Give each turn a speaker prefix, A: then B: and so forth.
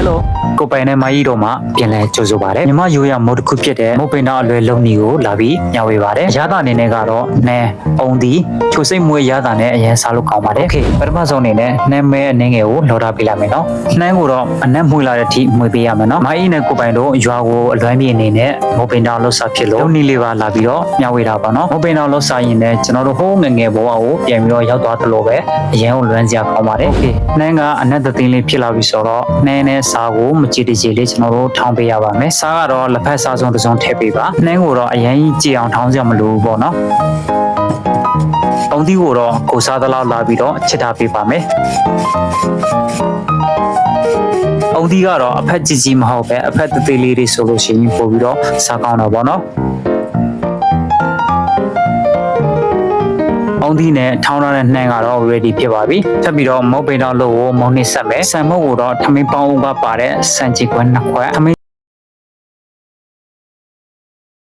A: Hello ကိုပိုင်နဲ့မကြီးတို့မှပြန်လဲကြိုဆိုပါတယ်ညီမရိုးရမုတ်တစ်ခုဖြစ်တဲ့မုတ်ပင်တော်အလွယ်လုံးကြီးကိုလာပြီးညဝေပါတယ်ရတာအနေနဲ့ကတော့နန်းအုံဒီချိုစိတ်မွေးရတာနဲ့အရင်စားလို့ကောင်းပါတယ်โอเคပထမဆုံးအနေနဲ့နန်းမဲအနှင်းငယ်ကိုလော်တာပေးလိုက်မယ်နော်နှမ်းကိုတော့အနက်မွေးလာတဲ့အထိမွေးပေးရမယ်နော်မကြီးနဲ့ကိုပိုင်တို့ရွာကိုအလွမ်းပြေအနေနဲ့မုတ်ပင်တော်လှစားဖြစ်လို့လုံးနီလေးပါလာပြီးတော့ညဝေတာပါနော်မုတ်ပင်တော်လှစားရင်လည်းကျွန်တော်တို့ဟိုးငငယ်ဘဝကိုပြန်ပြီးတော့ရောက်သွားသလိုပဲအရင်ကလွမ်းစရာကောင်းပါတယ်โอเคနှမ်းကအနက်သသိန်းလေးဖြစ်လာပြီဆိုတော့နှမ်းနဲ့စားကိုမကြည့်တကြည်လေးကျွန်တော်တို့ထောင်းပေးရပါမယ်စားကတော့လက်ဖက်စားစုံတစ်စုံထည့်ပေးပါနှမ်းကိုတော့အရင်ကြည်အောင်ထောင်းစရာမလိုဘူးပေါ့နော်အုံသီးကိုတော့ကိုစားသလောက်လာပြီးတော့ချစ်တာပေးပါမယ်အုံသီးကတော့အဖက်ကြီးကြီးမဟုတ်ပဲအဖက်သေးသေးလေးတွေဆိုလို့ရှိရင်ပို့ပြီးတော့စားကောင်းတော့ပေါ့နော်အုံသီးနဲ့ထောင်းထားတဲ့နှမ်းကတော့ ready ဖြစ်ပါပြီ။ထပ်ပြီးတော့မုတ်ပိန်တော်လို့ကိုမုံနစ်ဆက်မယ်။ဆန်မုတ်ကိုတော့ထမင်းပေါင်းဦးကပါတဲ့ဆန်ချီခွဲ2ခွက်ထမင်း